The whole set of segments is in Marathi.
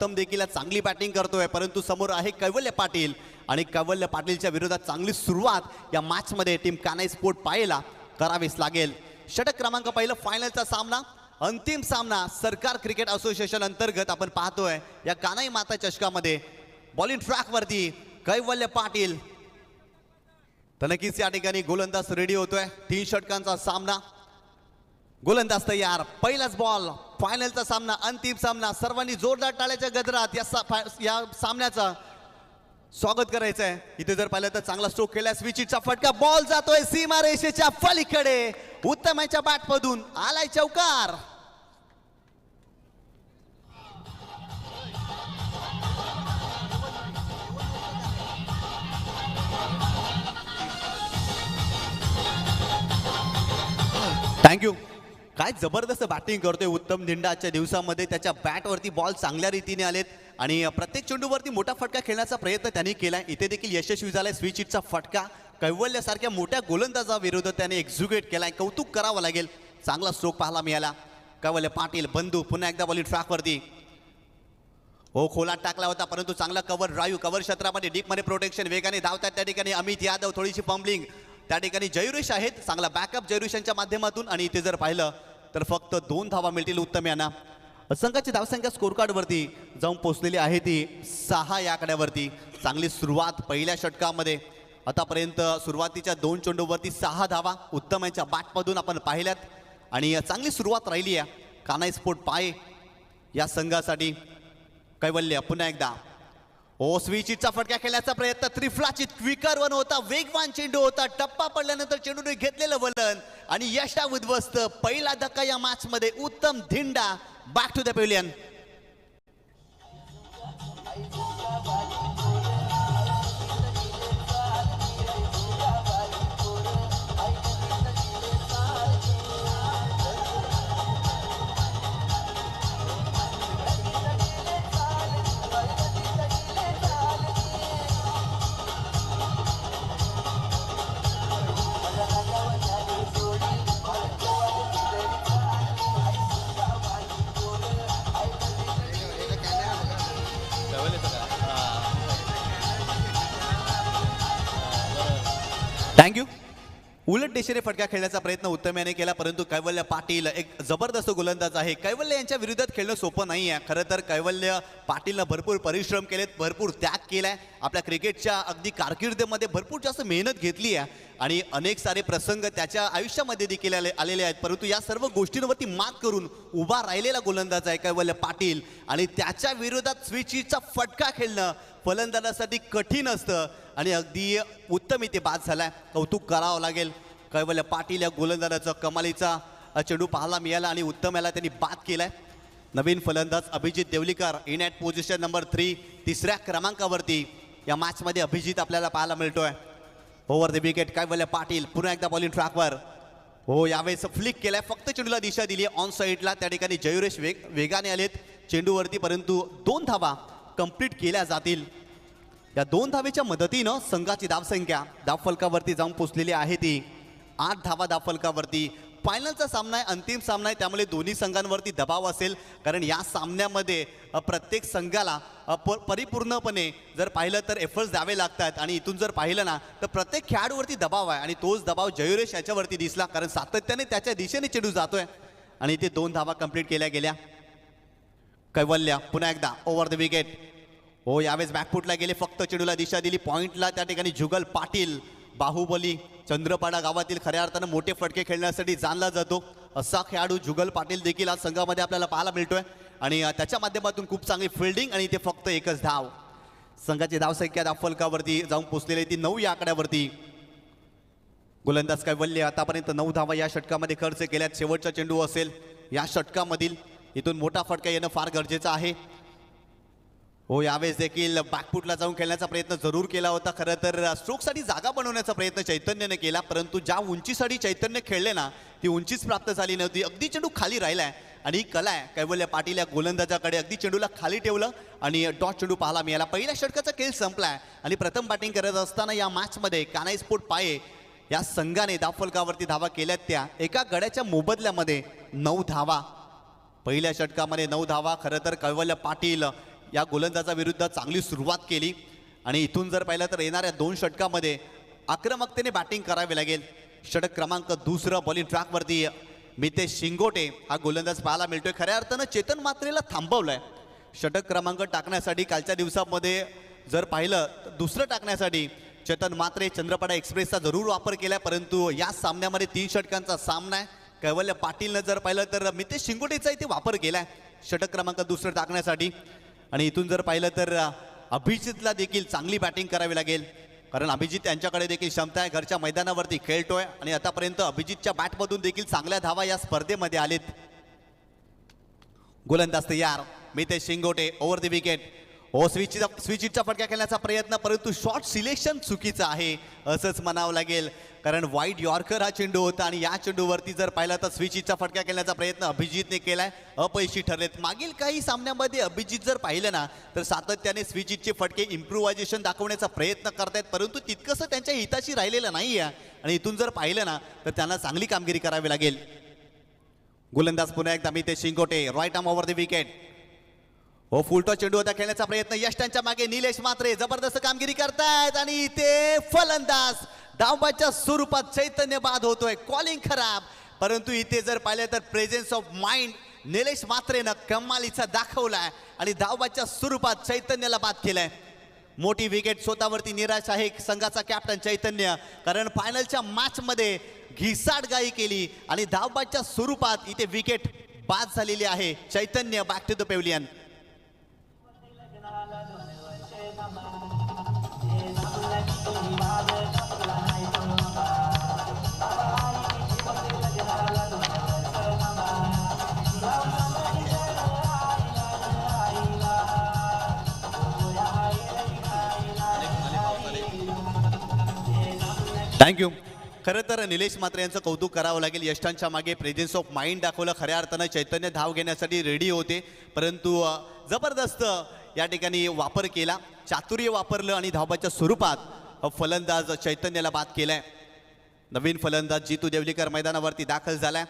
उत्तम देखील चांगली बॅटिंग करतोय, परंतु समोर आहे कैवल्य पाटील आणि कैवल्य पाटीलच्या विरोधात चांगली सुरुवात या मॅच मध्ये टीम कानाई स्पोर्ट पायला करावीच लागेल। षटक क्रमांक पहिलं फायनलचा सामना, अंतिम सामना सरकार क्रिकेट असोसिएशन अंतर्गत आपण पाहतोय या कानाई माता चषकामध्ये। बॉलिंग ट्रॅक वरती कैवल्य पाटील, तर नक्कीच या ठिकाणी गोलंदाज रेडी होतोय। 3 षटकांचा सामना, गोलंदाज तयार, पहिलाच बॉल, फायनलचा सामना, अंतिम सामना। सर्वांनी जोरदार टाळ्याच्या गजरात या सामन्याचा स्वागत करायचंय। इथे जर पाहिलं तर चांगला स्ट्रोक केला, स्विचिटचा फटका, बॉल जातोय सीमा रेषेच्या पलीकडे, उत्तमच्या बॅट मधून आलाय चौकार। थँक्यू। काय जबरदस्त बॅटिंग करतोय उत्तम धिंडा आजच्या दिवसामध्ये। त्याच्या बॅटवरती बॉल चांगल्या रीतीने आलेत आणि प्रत्येक चेंडूवरती मोठा फटका खेळण्याचा प्रयत्न त्यांनी केलाय। इथे देखील यशस्वी झालाय। स्विच हिटचा फटका कैवल्यसारख्या मोठ्या गोलंदाजाविरोधात त्याने एक्झिक्यूट केलाय, कौतुक करावं लागेल। चांगला स्ट्रोक पाहायला मिळाला। कैवल्य पाटील बंधू पुन्हा एकदा बॉलिंग ट्रॅकवरती, हो खोलात टाकला होता परंतु चांगला कव्हर ड्राईव्ह, कव्हर क्षेत्रामध्ये डीप मध्ये प्रोटेक्शन, वेगाने धावतात त्या ठिकाणी अमित यादव, थोडीशी पंबलिंग त्या ठिकाणी जयरुष आहेत, चांगला बॅकअप जयरुषांच्या माध्यमातून। आणि इथे जर पाहिलं तर फक्त 2 धावा मिळतील उत्तम यांना। संघाची धावसंख्या स्कोर कार्ड वरती जाऊन पोहोचलेली आहे ती 6 या आकड्यावरती। चांगली सुरुवात पहिल्या षटकामध्ये, आतापर्यंत सुरुवातीच्या 2 चेंडूवरती 6 धावा उत्तम यांच्या बॅटमधून आपण पाहिल्यात आणि चांगली सुरुवात राहिली आहे कानाई स्पोर्ट पाय या संघासाठी। कैवल्य पुन्हा एकदा, ओ स्विचिटचा फटका खेळण्याचा प्रयत्न, त्रिफलाची क्विकर वन होता, वेगवान चेंडू होता, टप्पा पडल्यानंतर चेंडूने घेतलेलं वलन आणि यशा उद्ध्वस्त। पहिला धक्का या मॅच मध्ये, Uttam Dhinda back to the pavilion. Thank you. उलट दिशेने फटका खेळण्याचा प्रयत्न उत्तम याने केला, परंतु कैवल्य पाटील एक जबरदस्त गोलंदाज आहे। कैवल्य यांच्या विरोधात खेळणं सोपं नाही आहे। खरं तर कैवल्य पाटीलनं भरपूर परिश्रम केलेत, भरपूर त्याग केलाय, आपल्या क्रिकेटच्या अगदी कारकिर्दीमध्ये भरपूर जास्त मेहनत घेतली आहे आणि अनेक सारे प्रसंग त्याच्या आयुष्यामध्ये देखील आलेले आहेत, परंतु या सर्व गोष्टींवरती मात करून उभा राहिलेला गोलंदाज आहे कैवल्य पाटील। आणि त्याच्या विरोधात स्विचिटचा फटका खेळणं फलंदाजासाठी कठीण असतं आणि अगदी उत्तम इथे बाद झालाय, कौतुक करावं लागेल। कैवल्य पाटील या गोलंदाजाचा कमालीचा चेंडू पाहायला मिळाला आणि उत्तम याला त्यांनी बाद केलाय। नवीन फलंदाज Abhijit Devlikar in at position number 3, 3ऱ्या क्रमांकावरती या मॅच मध्ये अभिजित आपल्याला पाहायला मिळतोय। ओव्हर द विकेट कैवल्य पाटील पुन्हा एकदा बॉलिंग ट्रॅकवर, हो यावेळेस फ्लिक केलाय, फक्त चेंडूला दिशा दिली ऑन साईडला। त्या ठिकाणी जयुरेश वेगाने आलेत चेंडूवरती, परंतु 2 धावा कंप्लीट केल्या जातील। या 2 धावेच्या मदतीनं संघाची धावसंख्या धावफलकावरती जाऊन पोहोचलेली आहे ती 8 धावा धावफलकावरती। फायनलचा सामना आहे, अंतिम सामना आहे, त्यामुळे दोन्ही संघांवरती दबाव असेल, कारण या सामन्यामध्ये प्रत्येक संघाला परिपूर्णपणे जर पाहिलं तर एफर्ट्स द्यावे लागतात आणि इथून जर पाहिलं ना तर प्रत्येक खेळाडूवरती दबाव आहे आणि तोच दबाव जयुरेश याच्यावरती दिसला, कारण सातत्याने त्याच्या दिशेने चेंडू जातोय आणि इथे 2 धावा कंप्लीट केल्या गेल्या। कैवल्य पुन्हा एकदा ओव्हर द विकेट, हो यावेळेस बॅकफुटला गेले, फक्त चेंडूला दिशा दिली पॉइंटला। त्या ठिकाणी जुगल पाटील, बाहुबली चंद्रपाडा गावातील खऱ्या अर्थानं मोठे फटके खेळण्यासाठी जाणला जातो असा खेळाडू जुगल पाटील देखील आज संघामध्ये आपल्याला पाहायला मिळतोय आणि त्याच्या माध्यमातून खूप चांगली फिल्डिंग आणि इथे फक्त एकच धाव। संघाची धावसंख्या धावफलकावरती जाऊन पोहोचलेली ती 9 या आकड्यावरती। गोलंदाज कैवल्य आतापर्यंत 9 धावा या षटकामध्ये खर्च केल्यात। शेवटचा चेंडू असेल या षटकामधील, इथून मोठा फटका येणं फार गरजेचं आहे। हो यावेळेस देखील बॅकफुटला जाऊन खेळण्याचा प्रयत्न जरूर केला होता, खरं तर स्ट्रोकसाठी जागा बनवण्याचा प्रयत्न चैतन्यने केला, परंतु ज्या उंचीसाठी चैतन्य खेळले ना ती उंचीच प्राप्त झाली नव्हती। अगदी चेंडू खाली राहिलाय आणि ही कला आहे कैवल्य पाटील या गोलंदाजाकडे, अगदी चेंडूला खाली ठेवलं आणि डॉट चेंडू पाहायला मिळाला। पहिल्या षटकाचा खेळ संपलाय आणि प्रथम बॅटिंग करत असताना या मॅचमध्ये कानाई स्पोर्ट पाये या संघाने धावफलकावरती धावा केल्यात, त्या एका गड्याच्या मोबदल्यामध्ये 9 धावा। पहिल्या षटकामध्ये 9 धावा। खरं तर कैवल्य पाटील या गोलंदाजाविरुद्ध चांगली सुरुवात केली आणि इथून जर पाहिलं तर येणाऱ्या 2 षटकामध्ये आक्रमकतेने बॅटिंग करावी लागेल. षटक क्रमांक 2 बॉलिंग ट्रॅकवरती मितेश शिंगोटे हा गोलंदाज पाहायला मिळतोय. खऱ्या अर्थानं चेतन मात्रेला थांबवलंय षटक क्रमांक टाकण्यासाठी. कालच्या दिवसामध्ये जर पाहिलं तर दुसरं टाकण्यासाठी चेतन मात्रे चंद्रपाडा एक्सप्रेसचा जरूर वापर केलाय, परंतु या सामन्यामध्ये 3 षटकांचा सामना आहे. कैवल्य पाटीलनं जर पाहिलं तर मितेश शिंगोटेचा इथे वापर केलाय षटक क्रमांक 2 टाकण्यासाठी. आणि इथून जर पाहिलं तर अभिजितला देखील चांगली बॅटिंग करावी लागेल, कारण अभिजित यांच्याकडे देखील क्षमता आहे. घरच्या मैदानावरती खेळतोय आणि आतापर्यंत अभिजितच्या बॅटमधून देखील चांगल्या धावा या स्पर्धेमध्ये आलेत. गोलंदाज तयार Mitesh Shingote over the wicket. स्विचिटचा फटका खेळण्याचा प्रयत्न, परंतु शॉट सिलेक्शन चुकीचं आहे असंच म्हणावं लागेल, कारण वाईड यॉर्कर हा चेंडू होता आणि या चेंडूवरती जर पाहिला तर स्विचिटचा फटका खेळण्याचा प्रयत्न अभिजितने केलाय, अपयशी ठरलेत. मागील काही सामन्यामध्ये अभिजित जर पाहिलं ना तर सातत्याने स्विचिटचे फटके इम्प्रुव्हायझेशन दाखवण्याचा प्रयत्न करतायत, परंतु तितकंसं त्यांच्या हिताशी राहिलेलं नाही आहे. आणि इथून जर पाहिलं ना तर त्यांना चांगली कामगिरी करावी लागेल. गोलंदाज पुन्हा एकदा Mitesh Shingote right arm over the wicket. हो फुलटॉस चेंडू होता खेळण्याचा प्रयत्न, यष्टांच्या मागे निलेश मात्रे जबरदस्त कामगिरी करतायत आणि इथे फलंदाज डावबाच्या स्वरूपात चैतन्य बाद होतोय. कॉलिंग खराब, परंतु इथे जर पाहिलं तर प्रेझेन्स ऑफ माइंड निलेश मात्रेनं कमालीचा दाखवलाय आणि धावबाच्या स्वरूपात चैतन्याला बाद केलाय. मोठी विकेट स्वतःवरती निराश आहे संघाचा कॅप्टन चैतन्य, कारण फायनलच्या मॅच मध्ये घिसाडगाई केली आणि धावबाच्या स्वरूपात इथे विकेट बाद झालेली आहे. चैतन्य बॅक टू द पेव्हलियन. थँक्यू. खरं तर निलेश मात्रे यांचं कौतुक करावं लागेल. यष्टांच्या मागे प्रेझेन्स ऑफ माइंड दाखवलं. खऱ्या अर्थानं चैतन्य धाव घेण्यासाठी रेडी होते, परंतु जबरदस्त या ठिकाणी वापर केला, चातुर्य वापरलं आणि धावबाच्या स्वरूपात फलंदाज चैतन्याला बाद केलाय. नवीन फलंदाज जितू देवलीकर मैदानावरती दाखल झालाय.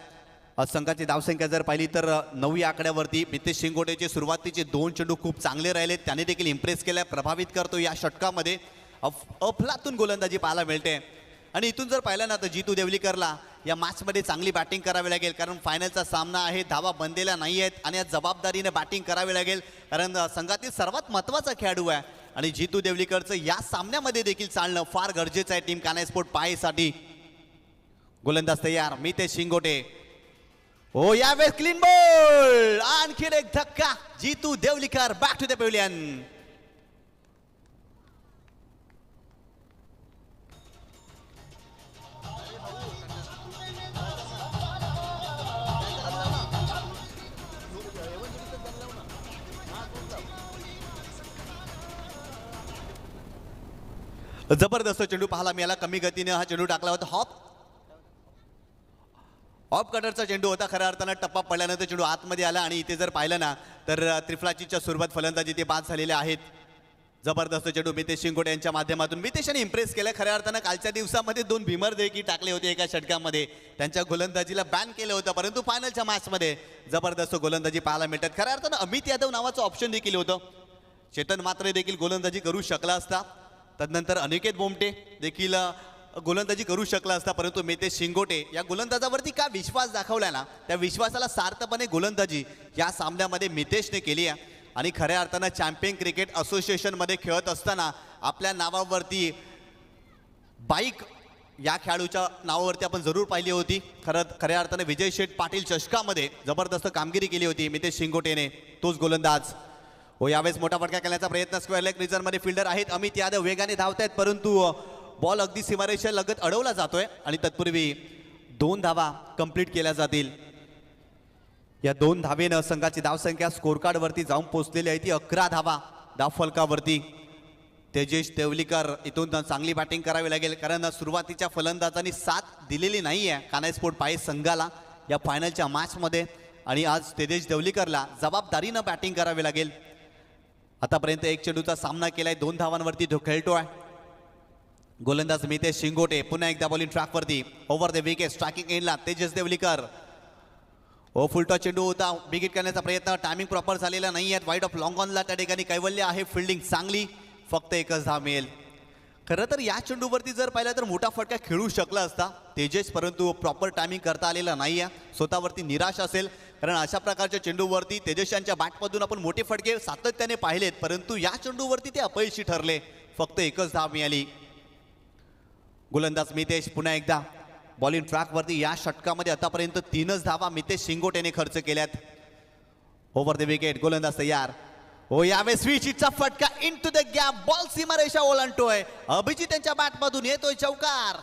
संघाची धावसंख्या जर पाहिली तर 9 आकड्यावरती. मितेश शिंगोटेचे सुरुवातीचे 2 चेंडू खूप चांगले राहिले, त्याने देखील इम्प्रेस केलाय, प्रभावित करतो. या षटकामध्ये अफलातून गोलंदाजी पाहायला मिळते. आणि इथून जर पाहिलं ना तर जितू देवलीकरला या मॅचमध्ये चांगली बॅटिंग करावी लागेल, कारण फायनलचा सामना आहे, धावा बनलेल्या नाही आहेत आणि या जबाबदारीने बॅटिंग करावी लागेल, कारण संघातील सर्वात महत्त्वाचा खेळाडू आहे. आणि जितू देवलीकरचं या सामन्यामध्ये देखील चालणं फार गरजेचं आहे टीम कान्हाई स्पोर्ट पायसाठी. गोलंदाज तयार मितेश शिंगोटे. हो यावेळेस क्लीन बॉल, आणखी एक धक्का. जितू देवलीकर बॅक टू द पेव्हलियन. जबरदस्त चेंडू पाहायला मिळाला. कमी गतीने हा चेंडू टाकला होता. ऑफ कटरचा चेंडू होता. खऱ्या अर्थानं टप्पा पडल्यानंतर चेंडू आतमध्ये आला आणि इथे जर पाहिलं ना तर त्रिफलाचीच्या सुरुवात फलंदाजी ते बाद झालेले आहेत. जबरदस्त चेंडू मितेश शिंगोटे यांच्या माध्यमातून. मितेशने इम्प्रेस केलं. खऱ्या अर्थानं कालच्या दिवसामध्ये 2 भीमर देखील टाकले होते एका षटकामध्ये, त्यांच्या गोलंदाजीला बॅन केलं होतं, परंतु फायनलच्या मॅचमध्ये जबरदस्त गोलंदाजी पाहायला मिळतात. खऱ्या अर्थानं अमित यादव नावाचं ऑप्शन देखील होतं. चेतन मात्रे देखील गोलंदाजी करू शकला असता, तदनंतर अनिकेत बोमटे देखील गोलंदाजी करू शकला असता, परंतु मितेश शिंगोटे या गोलंदाजावरती काय विश्वास दाखवलाय ना, त्या विश्वासाला सार्थपणे गोलंदाजी या सामन्यामध्ये मितेशने केली आहे. आणि खऱ्या अर्थानं चॅम्पियन क्रिकेट असोसिएशनमध्ये खेळत असताना आपल्या नावावरती बाईक या खेळाडूच्या नावावरती आपण जरूर पाहिली होती. खऱ्या अर्थानं विजय शेठ पाटील चषकामध्ये जबरदस्त कामगिरी केली होती मितेश शिंगोटेने. तोच गोलंदाज. हो यावेळेस मोठा फटका खेळण्याचा प्रयत्न. स्क्वेअर लेग रिझनमध्ये फिल्डर आहेत अमित यादव, वेगाने धावत आहेत, परंतु बॉल अगदी सीमारेषा लगत अडवला जातोय आणि तत्पूर्वी 2 धावा कंप्लीट केल्या जातील. या 2 धावेनं संघाची धावसंख्या स्कोर कार्ड वरती जाऊन पोहोचलेली आहे, ती 11 धावा धाव फलकावरती. तेजेश देवलीकर इथून चांगली बॅटिंग करावी लागेल, कारण सुरुवातीच्या फलंदाजांनी साथ दिलेली नाही आहे कान्हाई स्पोर्ट पाय संघाला या फायनलच्या मॅचमध्ये, आणि आज तेजेश देवलीकरला जबाबदारीनं बॅटिंग करावी लागेल. आतापर्यंत 1 चेंडूचा सामना केलाय, 2 धावांवरती तो खेळतोय. गोलंदाज मितेश शिंगोटे पुन्हा एकदा बॉलिंग ट्रॅकवरती. ओव्हर द विकेट स्ट्रायकिंग एंडला तेजस देवलीकर. हो फुलटॉस चेंडू होता, बिग हिट करण्याचा प्रयत्न, टायमिंग प्रॉपर झालेला नाही आहे. वाईड ऑफ लॉंग ऑनला त्या ठिकाणी कैवल्य आहे, फिल्डिंग चांगली, फक्त एकच धाव मिळेल. खरं तर या चेंडूवरती जर पाहिलं तर मोठा फटका खेळू शकला असता तेजस, परंतु प्रॉपर टायमिंग करता आलेला नाही आहे. स्वतःवरती निराश असेल, कारण अशा प्रकारच्या चेंडूवरती तेजस यांच्या बॅटमधून आपण मोठे फटके सातत्याने पाहिलेत, परंतु या चेंडूवरती ते अपयशी ठरले. फक्त एकच धाव मिळाली. गोलंदाज मितेश पुन्हा एकदा बॉलिंग ट्रॅकवरती. या षटकामध्ये आतापर्यंत 3च धावा मितेश शिंगोटेने खर्च केल्यात. ओव्हर द विकेट, गोलंदाज तयार. हो यावेळेस स्विचचा फटका इनटू द गॅप, बॉल सीमारेषा ओलांडतोय. अभिजित यांच्या बॅटमधून येतोय चौकार.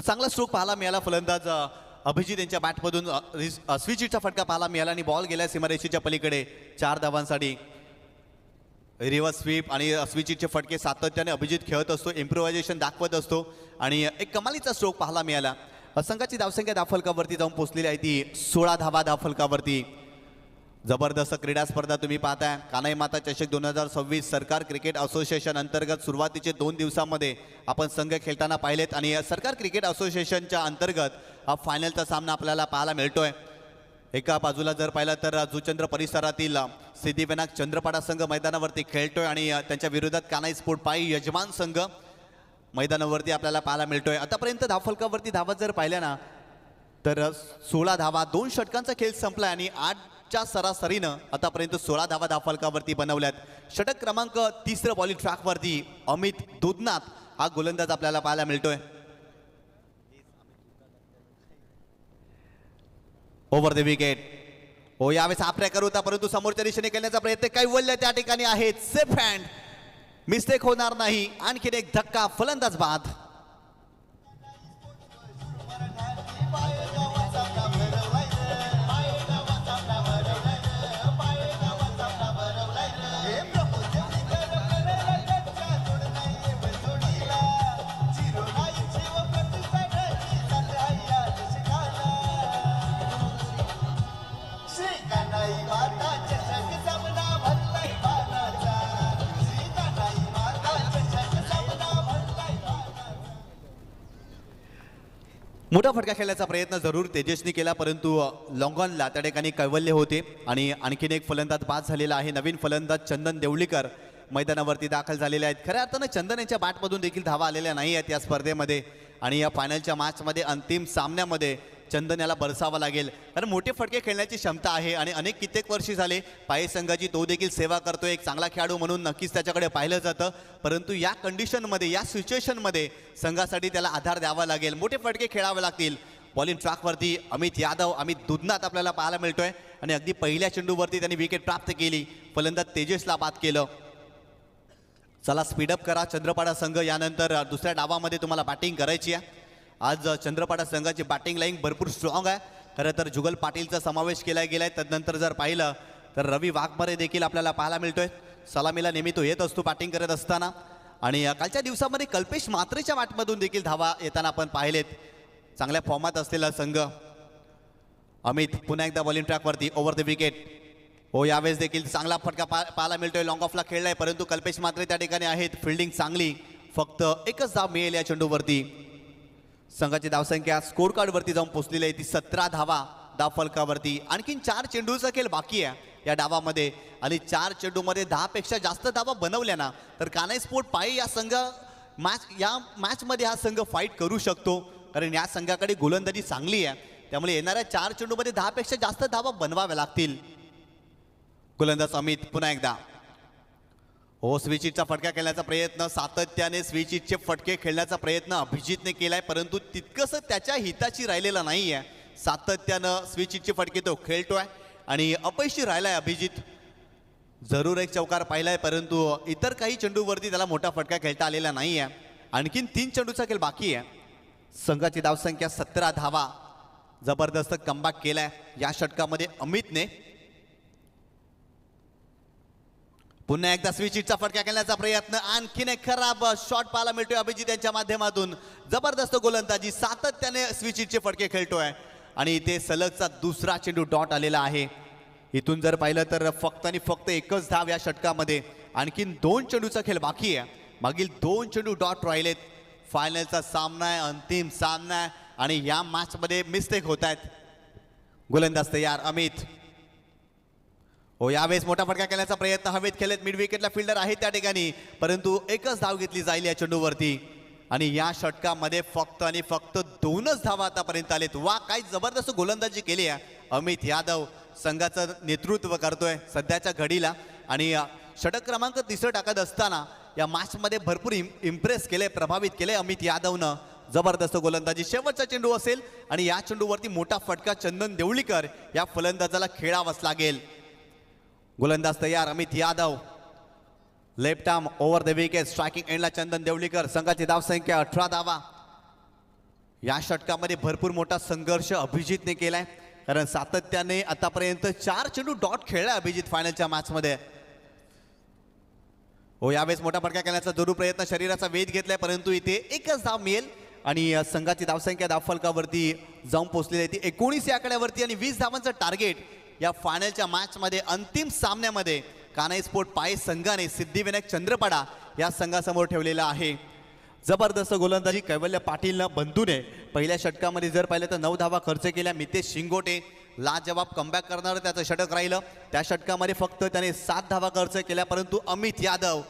चांगला स्ट्रोक पाहायला मिळाला. फलंदाज अभिजित यांच्या बॅटमधून स्विचचा फटका पाहायला मिळाला आणि बॉल गेला सीमारेषेच्या पलीकडे. 4 धावांसाठी रिव्हर्स स्वीप आणि स्विचचे फटके सातत्याने अभिजित खेळत असतो, इम्प्रोव्हायझेशन दाखवत असतो आणि एक कमालीचा स्ट्रोक पाहायला मिळाला. संघाची धावसंख्या धावफलकावरती जाऊन पोहोचलेली आहे ती 16 धावा धावफलकावरती. जबरदस्त क्रीडा स्पर्धा तुम्ही पाहताय. कान्हाई माता चषक 2026 सरकार क्रिकेट असोसिएशन अंतर्गत सुरुवातीचे 2 दिवसांमध्ये आपण संघ खेळताना पाहिलेत आणि सरकार क्रिकेट असोसिएशनच्या अंतर्गत हा फायनलचा सामना आपल्याला पाहायला मिळतोय. एका बाजूला जर पाहिलं तर जुचंद्र परिसरातील सिद्धिविनायक चंद्रपाडा संघ मैदानावरती खेळतोय आणि त्यांच्या विरोधात कान्हाई स्पोर्ट पाई यजमान संघ मैदानावरती आपल्याला पाहायला मिळतोय. आतापर्यंत धावफलकावरती धावा जर पाहिल्या ना तर 16 धावा, 2 षटकांचा खेळ संपला आणि 8च्या सरासरीनं आतापर्यंत 16 धावा धावफलकावरती बनवल्यात. षटक क्रमांक 3 बॉलिंग ट्रॅकवरती अमित दुधनाथ हा गोलंदाज आपल्याला पाहायला मिळतोय. Over the wicket. हो यावेळेस हा प्रकार होता, परंतु समोरच्या दिशेने खेळण्याचा प्रयत्न कैवल्य त्या ठिकाणी आहेत. सेफ हँड, मिस्टेक होणार नाही. आणखीन एक धक्का, फलंदाज बाद. मोठा फटका खेळण्याचा प्रयत्न जरूर तेजसनी केला, परंतु लॉंगॉनला त्या ठिकाणी कैवल्य होते आणि आणखीन एक फलंदाज बाद झालेला आहे. नवीन फलंदाज चंदन देवळीकर मैदानावरती दाखल झालेले आहेत. खऱ्या अर्थानं चंदन यांच्या बॅटमधून देखील धावा आलेल्या नाही आहेत या स्पर्धेमध्ये आणि या फायनलच्या मॅचमध्ये अंतिम सामन्यामध्ये चंदन याला बरसावं लागेल, कारण मोठे फटके खेळण्याची क्षमता आहे आणि अनेक कित्येक वर्षी झाले पाय संघाची तो देखील सेवा करतोय. एक चांगला खेळाडू म्हणून नक्कीच त्याच्याकडे पाहिलं जातं, परंतु या कंडिशनमध्ये, या सिच्युएशनमध्ये संघासाठी त्याला आधार द्यावा लागेल, मोठे फटके खेळावे लागतील. बॉलिंग ट्रॅकवरती अमित यादव, अमित दुधनाथ आपल्याला पाहायला मिळतोय आणि अगदी पहिल्या चेंडूवरती त्यांनी विकेट प्राप्त केली. फलंदाज तेजसला बाद केलं. चला स्पीडअप करा चंद्रपाडा संघ, यानंतर दुसऱ्या डावामध्ये तुम्हाला बॅटिंग करायची आहे. आज चंद्रपाडा संघाची बॅटिंग लाईन भरपूर स्ट्रॉंग आहे. खरं तर जुगल पाटीलचा समावेश केला गेलाय. तदनंतर जर पाहिलं तर रवी वाघमारे देखील आपल्याला पाहायला मिळतोय. सलामीला नेहमी तो येत असतो बॅटिंग करत असताना आणि कालच्या दिवसामध्ये कल्पेश मात्रेच्या बॅटमधून देखील धावा येताना आपण पाहिलेत. चांगल्या फॉर्मात असलेला संघ. अमित पुन्हा एकदा बॉलिंग ट्रॅकवरती. Over the wicket. हो यावेळेस देखील चांगला फटका पाहायला मिळतोय. लॉंग ऑफला खेळलाय, परंतु कल्पेश मात्रे त्या ठिकाणी आहेत. फिल्डिंग चांगली, फक्त एकच धाव मिळेल या चेंडूवरती. संघाची धावसंख्या स्कोर कार्डवरती जाऊन पोहोचलेली आहे ती 17 धावा धावफलकावरती. आणखीन 4 चेंडूचा खेळ बाकी आहे या डावामध्ये आणि 4 चेंडूमध्ये 10 पेक्षा जास्त धावा बनवल्या ना तर कान्हाई स्पोर्ट पाई या संघ या मॅचमध्ये हा संघ फाईट करू शकतो, कारण या संघाकडे गोलंदाजी चांगली आहे. त्यामुळे येणाऱ्या 4 चेंडूमध्ये 10 पेक्षा जास्त धावा बनवाव्या लागतील. गोलंदाज अमित पुन्हा एकदा. हो स्विचिटचा फटका खेळण्याचा प्रयत्न, सातत्याने स्विचिटचे फटके खेळण्याचा प्रयत्न अभिजितने केलाय, परंतु तितकंसं त्याच्या हिताची राहिलेला नाही आहे. सातत्यानं स्विचिटचे फटके तो खेळतोय आणि अपयशी राहिलाय अभिजित. जरूर एक चौकार पाहिलाय, परंतु इतर काही चेंडूवरती त्याला मोठा फटका खेळता आलेला नाही आहे. आणखीन 3 चेंडूचा खेळ बाकी आहे. संघाची धावसंख्या 17 धावा जबरदस्त कमबॅक केलाय या षटकामध्ये अमितने. पुन्हा एकदा स्विचिटचा फटका खेळण्याचा प्रयत्न, आणखीन एक खराब शॉट पाहायला मिळतोय अभिजित यांच्या माध्यमातून. जबरदस्त गोलंदाजी, सातत्याने स्विचिटचे फटके खेळतोय आणि इथे सलगचा दुसरा चेंडू डॉट आलेला आहे. इथून जर पाहिलं तर फक्त आणि फक्त एकच धाव या षटकामध्ये. आणखीन 2 चेंडूचा खेळ बाकी आहे. मागील 2 चेंडू डॉट राहिलेत. फायनलचा सामना आहे, अंतिम सामना आहे आणि या मॅचमध्ये मिस्टेक होत आहेत. गोलंदाज तयार अमित. हो, यावेळेस मोठा फटका खेळण्याचा प्रयत्न हवेत केलेत. मिड विकेटला फिल्डर आहे त्या ठिकाणी, परंतु एकच धाव घेतली जाईल या चेंडूवरती आणि या षटकामध्ये फक्त आणि फक्त 2च धावा आतापर्यंत आलेत. वा, काय जबरदस्त गोलंदाजी केली आहे अमित यादव. संघाचं नेतृत्व करतोय सध्याच्या घडीला आणि षटक क्रमांक 3 टाकत असताना या मॅचमध्ये भरपूर इम्प्रेस केले, प्रभावित केले अमित यादवनं. जबरदस्त गोलंदाजी. शेवटचा चेंडू असेल आणि या चेंडूवरती मोठा फटका चंदन देवळीकर या फलंदाजाला खेळावाच लागेल. गोलंदाज तयार Amit Yadav. Left arm over the wicket. Striking एंडला चंदन देवळीकर. संघाची धावसंख्या 18 धावा. या षटकामध्ये भरपूर मोठा संघर्ष अभिजितने केलाय, कारण सातत्याने आतापर्यंत 4 चेंडू डॉट खेळला अभिजित फायनलच्या मॅचमध्ये. हो, यावेळेस मोठा फटका खेळण्याचा जरूर प्रयत्न, शरीराचा वेध घेतलाय, परंतु इथे एकच धाव मिळेल आणि संघाची धावसंख्या धावफलकावरती जाऊन पोहोचलेली आहे ती 19 या आकड्यावरती आणि 20 धावांचं टार्गेट या फायनलच्या मॅचमध्ये. अंतिम सामन्यामध्ये कानाई स्पोर्ट पाय संघाने सिद्धिविनायक चंद्रपाडा या संघासमोर ठेवलेला आहे. जबरदस्त गोलंदाजी कैवल्य पाटील बंधूने पहिल्या षटकामध्ये जर पाहिलं तर 9 धावा खर्च केल्या. मितेश शिंगोटे लाजवाब कमबॅक करणारं त्याचं षटक राहिलं. त्या षटकामध्ये फक्त त्याने 7 धावा खर्च केल्या, परंतु अमित यादव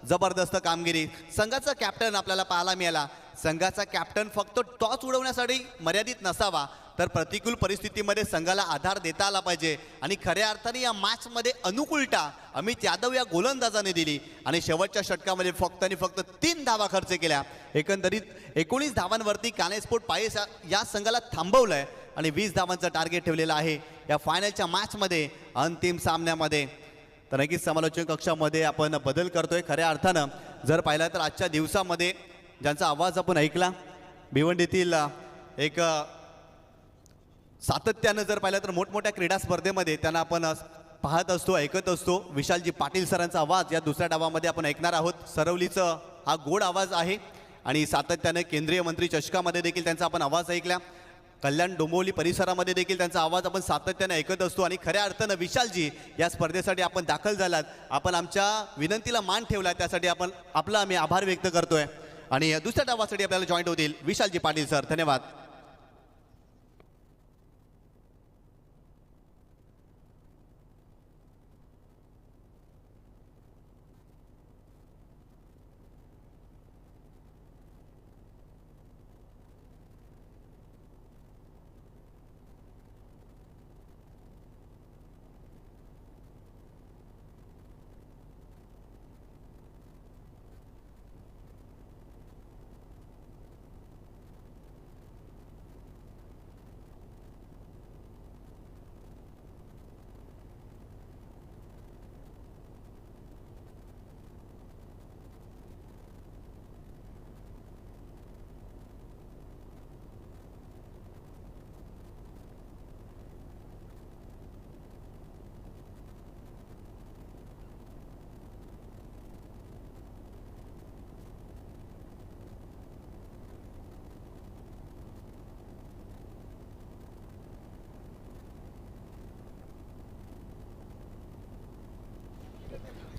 जबरदस्त कामगिरी. संघाचा कॅप्टन आपल्याला पाहायला मिळाला. संघाचा कॅप्टन फक्त टॉस उडवण्यासाठी मर्यादित नसावा, तर प्रतिकूल परिस्थितीमध्ये संघाला आधार देता आला पाहिजे आणि खऱ्या अर्थाने या मॅचमध्ये अनुकूलता अमित यादव या गोलंदाजाने दिली आणि शेवटच्या षटकामध्ये फक्त आणि फक्त 3 धावा खर्च केल्या. एकंदरीत 19 धावांवरती कानाई स्पोर्ट पायस या संघाला थांबवलंय आणि 20 धावांचं टार्गेट ठेवलेलं आहे या फायनलच्या मॅचमध्ये, अंतिम सामन्यामध्ये. तर नक्कीच समालोचन कक्षामध्ये आपण बदल करतोय. खऱ्या अर्थानं जर पाहिलं तर आजच्या दिवसामध्ये ज्यांचा आवाज आपण ऐकला, भिवंडीतील एक सातत्यानं जर पाहिलं तर मोठमोठ्या क्रीडा स्पर्धेमध्ये त्यांना आपण पाहत असतो, ऐकत असतो. विशालजी पाटील सरांचा आवाज या दुसऱ्या डावामध्ये आपण ऐकणार आहोत. सरवलीचं हा गोड आवाज आहे आणि सातत्यानं केंद्रीय मंत्री चषकामध्ये देखील त्यांचा आपण आवाज ऐकला. कल्याण डोंबिवली परिसरामध्ये देखील त्यांचा आवाज आपण सातत्याने ऐकत असतो आणि खऱ्या अर्थानं विशालजी या स्पर्धेसाठी आपण दाखल झालात, आपण आमच्या विनंतीला मान ठेवला, त्यासाठी आपला आम्ही आभार व्यक्त करतोय आणि दुसऱ्या डावासाठी आपल्याला जॉईंट होतील विशालजी पाटील सर. धन्यवाद.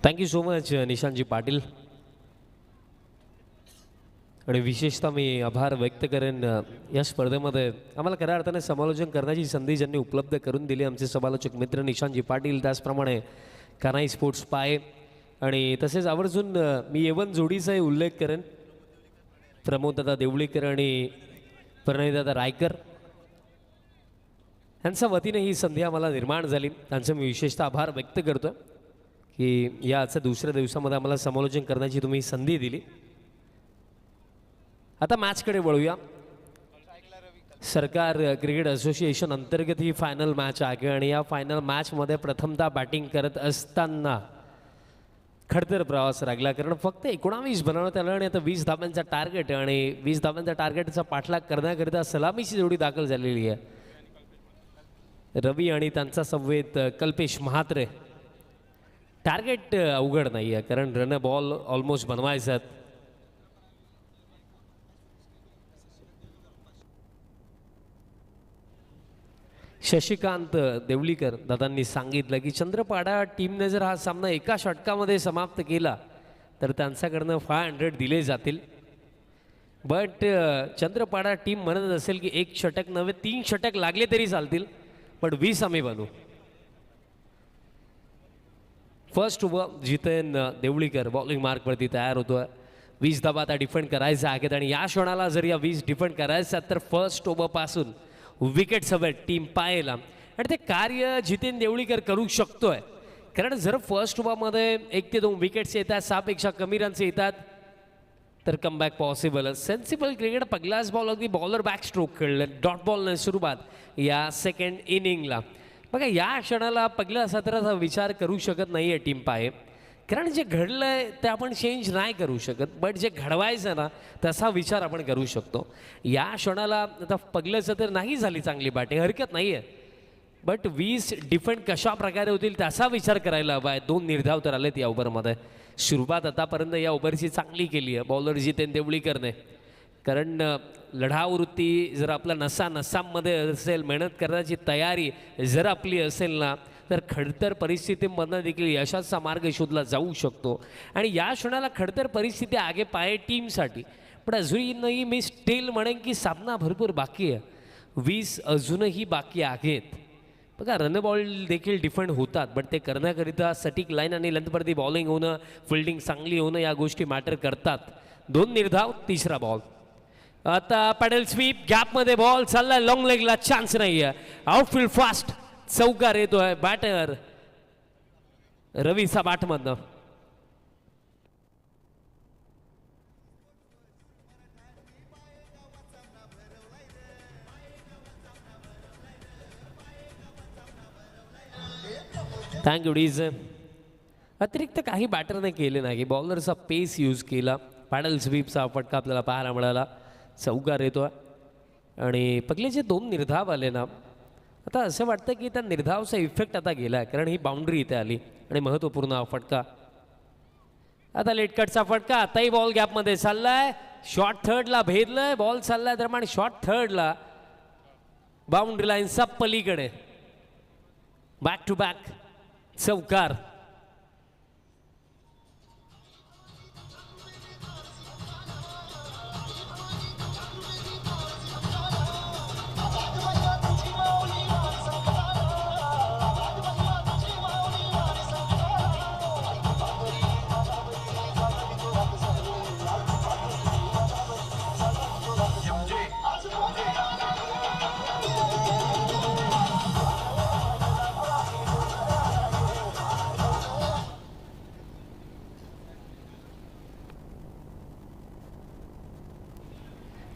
थँक्यू सो मच निशांतजी पाटील. आणि विशेषतः मी आभार व्यक्त करेन या स्पर्धेमध्ये आम्हाला खऱ्या अर्थाने समालोचन करण्याची संधी ज्यांनी उपलब्ध करून दिली आमचे समालोचक मित्र निशांतजी पाटील, त्याचप्रमाणे कानाई स्पोर्ट्स पाय आणि तसेच आवर्जून मी एवन जोडीचाही उल्लेख करेन, प्रमोददादा देवळीकर आणि प्रणयदादा रायकर यांच्या वतीने ही संधी आम्हाला निर्माण झाली. त्यांचे मी विशेषतः आभार व्यक्त करतो की याच्या दुसऱ्या दिवसामध्ये आम्हाला समालोचन करण्याची तुम्ही संधी दिली. आता मॅचकडे वळूया. सरकार क्रिकेट असोसिएशन अंतर्गत ही फायनल मॅच आहे आणि या फायनल मॅचमध्ये प्रथमतः बॅटिंग करत असताना खडतर प्रवास लागला, कारण फक्त 19 बनवण्यात आलं आणि आता 20 धाब्यांचा टार्गेट आणि 20 धाब्यांचा टार्गेटचा पाठलाग करण्याकरिता सलामीची जोडी दाखल झालेली आहे. रवी आणि त्यांचा संवेद कल्पेश म्हात्रे. टार्गेट अवघड नाही आहे कारण रन बॉल ऑलमोस्ट बनवायचा आहेत. शशिकांत देवलीकर दादांनी सांगितलं की चंद्रपाडा टीमने जर हा सामना एका षटकामध्ये समाप्त केला तर त्यांच्याकडनं 500 दिले जातील. बट चंद्रपाडा टीम म्हणत असेल की एक षटक नव्हे 3 षटक लागले तरी चालतील, पण 20 आम्ही बनवू. First over Jiten Deolikar bowling मार्कवरती तयार होतोय. 20 धावा आता डिफेंड करायचा आहेत आणि या क्षणाला जर या 20 डिफेंड करायचा तर फर्स्ट ओव्हरपासून विकेट्स हवे टीम पाहायला आणि ते कार्य जितेन देवळीकर करू शकतोय. कारण जर फर्स्ट ओव्हरमध्ये 1 ते 2 विकेट्स येतात, 6 पेक्षा कमी रन्स येतात तर कमबॅक पॉसिबल. सेन्सिबल क्रिकेट पहिलाच बॉल अगदी बॉलर बॅक स्ट्रोक खेळले, डॉट बॉलने सुरुवात या सेकंड इनिंगला. बघा या क्षणाला पहिल्या सत्राचा विचार करू शकत नाही आहे टीम पाहे, कारण जे घडलंय ते आपण चेंज नाही करू शकत, बट जे घडवायचं ना तसा विचार आपण करू शकतो. या क्षणाला आता पहिलं सत्र नाही झाली चांगली बॅटिंग, हरकत नाही आहे, बट 20 डिफेंड कशा प्रकारे होतील त्याचा विचार करायला हवा आहे. 2 निर्धाव तर आलेत या ओव्हरमध्ये. सुरुवात आतापर्यंत या ओव्हरची चांगली केली आहे बॉलर जितेन देवळीकरने, कारण लढाऊ वृत्ती जर आपल्या नसांमध्ये असेल, मेहनत करण्याची तयारी जर आपली असेल ना तर खडतर परिस्थितीमधनं देखील यशाचा मार्ग शोधला जाऊ शकतो. आणि या क्षणाला खडतर परिस्थिती आगे पाहे टीमसाठी, पण अजूनही मी स्टील म्हणेन की सामना भरपूर बाकी आहे. 20 अजूनही बाकी आहेत. बघा रन बॉल देखील डिफेंड होतात, बट ते करण्याकरिता सटीक लाईन आणि लेंथवरती बॉलिंग होणं, फिल्डिंग चांगली होणं या गोष्टी मॅटर करतात. 2 निर्धाव, तिसरा बॉल. आता पॅडल स्वीप, गॅपमध्ये बॉल चाललाय, लॉंग लेगला चान्स नाही आहे. आउटफील्ड फास्ट चौकार येतोय बॅटर रवीचा बॅटमधनं. Thank you DS. अतिरिक्त काही बॅटरने केले नाही, बॉलरचा पेस यूज केला, पॅडल स्वीपचा फटका आपल्याला पाहायला मिळाला, चौकार येतोय. आणि पहिले जे 2 निर्धाव आले ना, आता असं वाटतं की त्या निर्धावचा इफेक्ट आता गेला आहे, कारण ही बाउंड्री इथे आली आणि महत्त्वपूर्ण फटका. आता लेटकटचा फटका, आताही बॉल गॅपमध्ये चाललाय, शॉर्ट थर्डला भेदलंय, बॉल चाललाय दरम्यान शॉर्ट थर्डला, बाउंड्री लाईनचा पलीकडे, बॅक टू बॅक चौकार.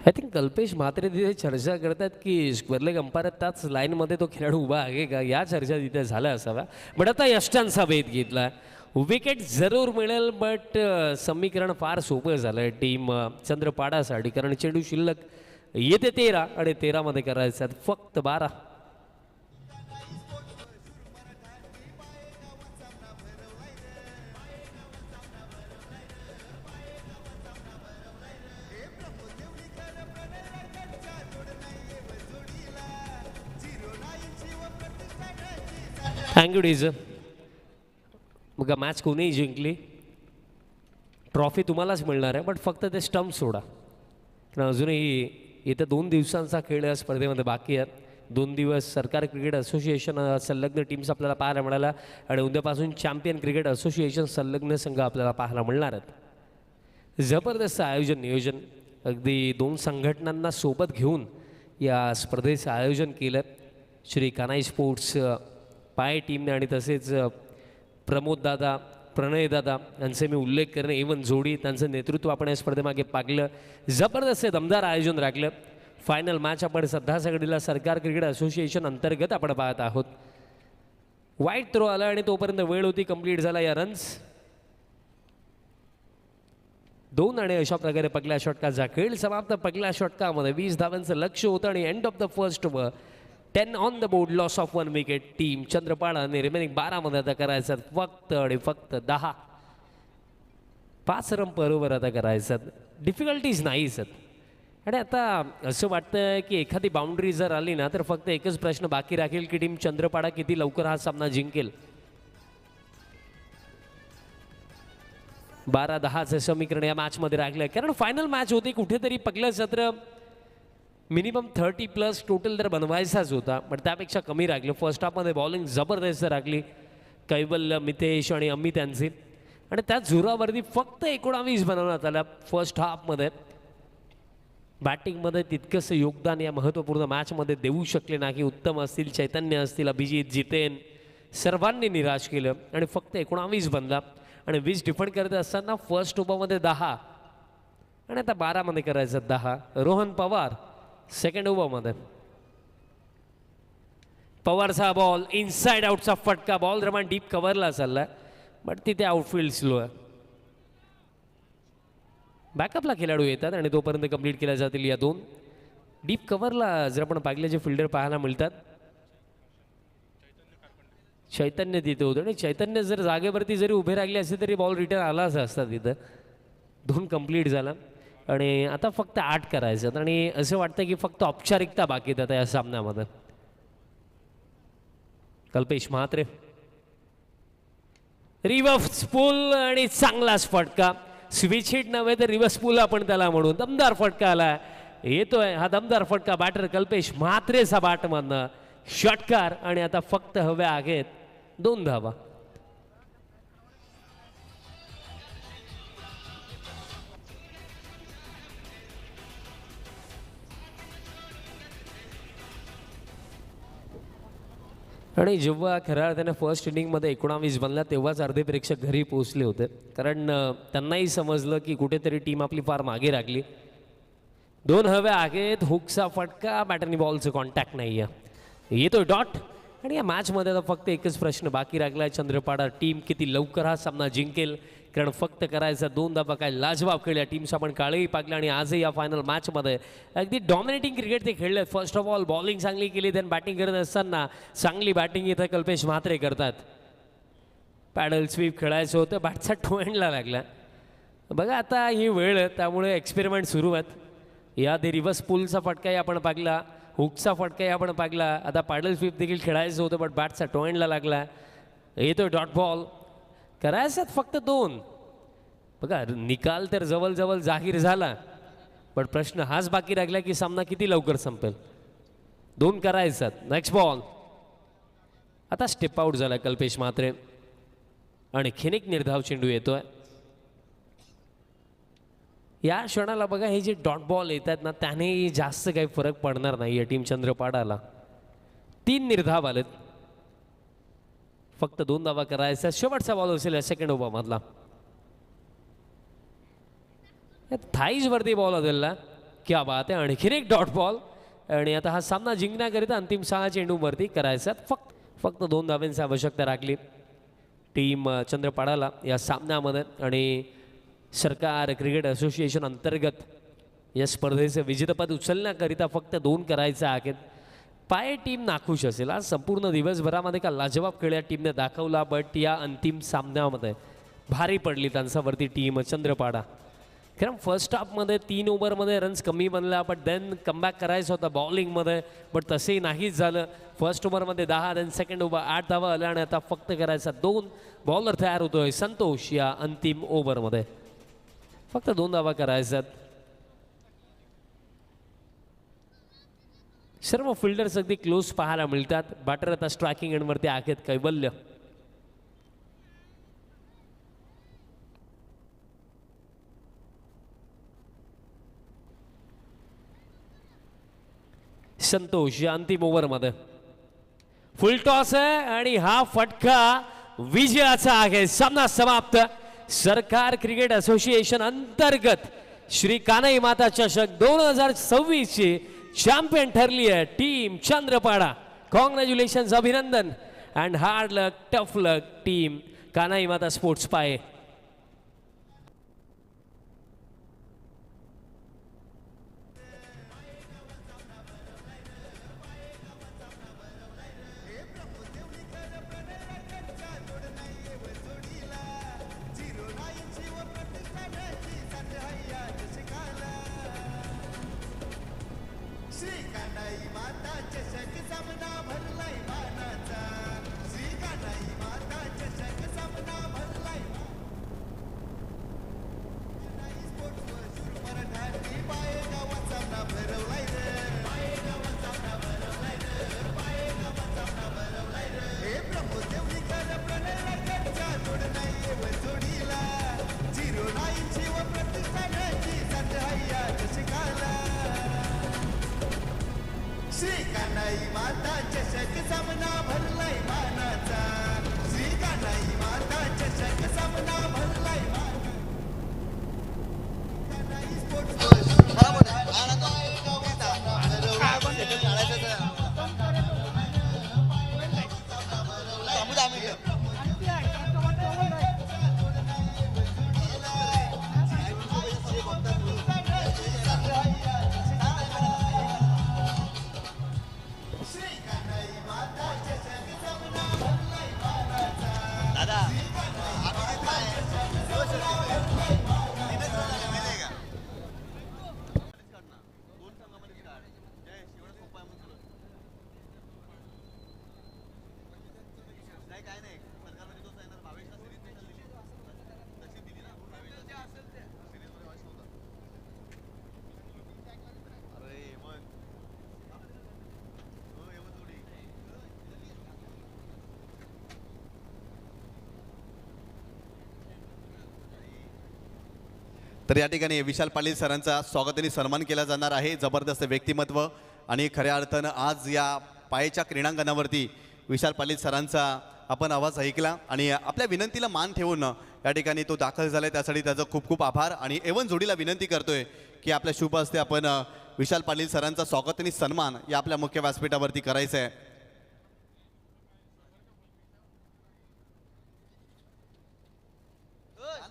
आय थिंक कल्पेश म्हात्रे तिथे चर्चा करतात की स्क्वेअर लेग अंपायर त्याच लाईनमध्ये तो खेळाडू उभा आहे का, या चर्चा तिथे झाल्या असाव्या. बट आता यष्टांचा भेद घेतला, विकेट जरूर मिळेल, बट समीकरण फार सोपं झालं आहे टीम चंद्रपाडासाठी, कारण चेंडू शिल्लक येते 13 आणि 13मध्ये करायचं आहेत फक्त 12. Thank you DS. मग मॅच कोणीही जिंकली, ट्रॉफी तुम्हालाच मिळणार आहे, बट फक्त ते स्टंप सोडा, कारण अजूनही येत्या 2 दिवसांचा खेळ या स्पर्धेमध्ये बाकी आहेत. 2 दिवस सरकार क्रिकेट असोसिएशन संलग्न टीम्स आपल्याला पाहायला मिळाल्या आणि उद्यापासून चॅम्पियन क्रिकेट असोसिएशन संलग्न संघ आपल्याला पाहायला मिळणार आहेत. जबरदस्त आयोजन नियोजन, अगदी 2 संघटनांना सोबत घेऊन या स्पर्धेचं आयोजन केलं श्री कान्हाई स्पोर्ट्स पाय टीमने, आणि तसेच प्रमोददादा, प्रणयदादा यांचे मी उल्लेख करणे, इवन जोडी, त्यांचं नेतृत्व आपण या स्पर्धेमागे पागलं. जबरदस्त दमदार आयोजन राखलं. फायनल मॅच आपण सध्याच्या घडीला सरकार क्रिकेट असोसिएशन अंतर्गत आपण पाहत आहोत. वाईट थ्रो आला आणि तोपर्यंत वेळ होती, कंप्लीट झाला या रन्स 2 आणि अशा प्रकारे पहिल्या षटकाचा खेळ समाप्त. पहिल्या षटकामध्ये 20 धावांचं लक्ष होतं आणि end of the first over 10 on the board, loss of 1 wicket. Team Chandrapada आणि रिमेनिंग 12 मध्ये आता करायचं फक्त आणि फक्त 10. 5 रन बरोबर आता करायचं. डिफिकल्टीज नाही सर. आणि आता असं वाटतं की एखादी बाउंड्री जर आली ना तर फक्त एकच प्रश्न बाकी राहील की टीम चंद्रपाडा किती लवकर हा सामना जिंकेल. 12-10चं समीकरण या मॅचमध्ये राहिलं कारण फायनल मॅच होती. कुठेतरी पहिलं सत्र मिनिमम 30+ टोटल तर बनवायचाच होता पण त्यापेक्षा कमी राहिलं. फर्स्ट हाफमध्ये बॉलिंग जबरदस्त राखली कैवल्य, मितेश आणि अमित यांची आणि त्या जोरावरती फक्त 19 बनवण्यात आला फर्स्ट हाफमध्ये. बॅटिंगमध्ये तितकंसं योगदान या महत्त्वपूर्ण मॅचमध्ये देऊ शकले नाही. उत्तम असतील, चैतन्य असतील, अभिजित, जितेन सर्वांनी निराश केलं आणि फक्त 19 बनला. आणि 20 डिफेंड करत असताना फर्स्ट ओव्हरमध्ये 10 आणि आता 12मध्ये करायचं 10. रोहन पवार सेकंड ओव्हरमध्ये. पवारचा बॉल इनसाइड आउटचा फटका. बॉल दरम्यान डीप कव्हरला चालला बट तिथे आउटफील्ड स्लो आहे. बॅकअपला खेळाडू येतात आणि तोपर्यंत कंप्लीट केल्या जातील या 2. डीप कव्हरला जर आपण पाहिलं जे फिल्डर पाहायला मिळतात चैतन्य तिथे होतं आणि चैतन्य जर जागेवरती जरी उभे राहिले असते तरी बॉल रिटर्न आलाच असता. तिथं 2 कंप्लीट झाला आणि आता फक्त 8 करायचं आणि असं वाटतं की फक्त औपचारिकता बाकी आहेत आता या सामन्यामध्ये. कल्पेश म्हात्रे रिव्हर्स पूल आणि चांगलाच फटका. स्विच हिट नव्हे तर रिव्हर्स पूल आपण त्याला म्हणून. दमदार फटका आला येतोय हा दमदार फटका. बॅटर कल्पेश म्हात्रेचा बॅटमधनं षटकार आणि आता फक्त हव्या आहेत 2 धावा. आणि जेव्हा खऱ्या अर्थाने फर्स्ट इनिंगमध्ये 19 बनला तेव्हाच अर्धे प्रेक्षक घरी पोहोचले होते कारण त्यांनाही समजलं की कुठेतरी टीम आपली फार मागे लागली. 2 हव्या आहेत. हुकचा फटका. बॅटरनी बॉलचं कॉन्टॅक्ट नाही आहे. येतोय डॉट आणि या मॅचमध्ये आता फक्त एकच प्रश्न बाकी राहिला आहे. चंद्रपाडा टीम किती लवकर हा सामना जिंकेल कारण फक्त करायचा 2 धावा. काय लाजवाब खेळल्या टीम्स आपण काळेही पाकल्या आणि आजही या फायनल मॅचमध्ये अगदी डॉमिनेटिंग क्रिकेट ते खेळले. फर्स्ट ऑफ ऑल बॉलिंग चांगली केली देन बॅटिंग करत असताना चांगली बॅटिंग इथं कल्पेश म्हात्रे करतात. पॅडल स्वीप खेळायचं होतं बॅटचा टोएंडला लागला. बघा आता ही वेळ आहे त्यामुळे एक्सपेरिमेंट सुरू आहेत. याआधी रिव्हर्स पूलचा फटकाही आपण पाहिला, हुकचा फटकाही आपण पाहिला, आता पॅडल स्वीप देखील खेळायचं होतं बट बॅटचा टोएंडला लागला. येतोय डॉट बॉल. करायचं फक्त 2. बघा निकाल तर जवळजवळ जाहीर झाला पण प्रश्न हाच बाकी राहिला की सामना किती लवकर संपेल. 2 करायचं. Next ball. आता स्टेप आउट झाला कल्पेश म्हात्रे आणि खिनिक निर्धाव चेंडू येतोय. या क्षणाला बघा हे जे डॉट बॉल येतात ना त्याने जास्त काही फरक पडणार नाही या टीम चंद्रपाडाला. 3 निर्धाव आलेत. फक्त 2 धावा करायचा. शेवटचा बॉल असेल या सेकंड ओव्हरमधला. थाईज वरती बॉल आलेला. क्या बात आहे. आणखीन एक डॉट बॉल आणि आता हा सामना जिंकण्याकरिता अंतिम 6 चेंडूवरती करायचा. फक्त 2 धावांची आवश्यकता राखली टीम चंद्रपाडाला या सामन्यामध्ये. आणि सरकार क्रिकेट असोसिएशन अंतर्गत या स्पर्धेचं विजेतेपद उचलण्याकरिता फक्त 2 करायचं आहेत. पाय टीम नाखुश असेल. आज संपूर्ण दिवसभरामध्ये का लाजवाब खेळ या टीमने दाखवला बट या अंतिम सामन्यामध्ये भारी पडली त्यांच्यावरती टीम चंद्रपाडा. कारण फर्स्ट हाफमध्ये 3 ओव्हरमध्ये रन्स कमी बनला बट देन कमबॅक करायचं होतं बॉलिंगमध्ये बट तसंही नाहीच झालं. फर्स्ट ओव्हरमध्ये 10 देन सेकंड ओव्हर 8 धावा आल्या आणि आता फक्त करायचा 2. बॉलर तयार होतोय संतोष या अंतिम ओव्हरमध्ये. फक्त 2 धावा करायच्यात. सर्व फिल्डर्स अगदी क्लोज पाहायला मिळतात. बॅटर आता स्ट्रायकिंग एंडवरती आहेत कैवल्य. संतोष या अंतिम ओव्हरमध्ये. फुल टॉस आहे आणि हा फटका विजयाचा आहे. सामना समाप्त. सरकार क्रिकेट असोसिएशन अंतर्गत श्री कान्हई माता चषक 2026 ची चॅम्पियन ठरली आहे टीम चंद्रपाडा. कॉंग्रॅच्युलेशन्स, अभिनंदन and hard luck, tough luck team Kanhai Mata sports पाय. या चषकाला श्री कान्हाई माता चषक सामना भरलाय मानाचा श्री कान्हाई माता चषक सामना भरलाय मानाचा कान्हाई स्पोर्ट्स तर या ठिकाणी विशाल पाटील सरांचा स्वागताने सन्मान केला जाणार आहे. जबरदस्त व्यक्तिमत्व आणि खऱ्या अर्थानं आज या पायाच्या क्रीडांगणावरती विशाल पाटील सरांचा आपण आवाज ऐकला आणि आपल्या विनंतीला मान ठेवून या ठिकाणी तो दाखल झाला आहे. त्यासाठी त्याचा खूप खूप आभार. आणि एवन जोडीला विनंती करतोय की आपल्या शुभ हस्ते आपण विशाल पाटील सरांचा स्वागताने सन्मान या आपल्या मुख्य व्यासपीठावरती करायचा आहे.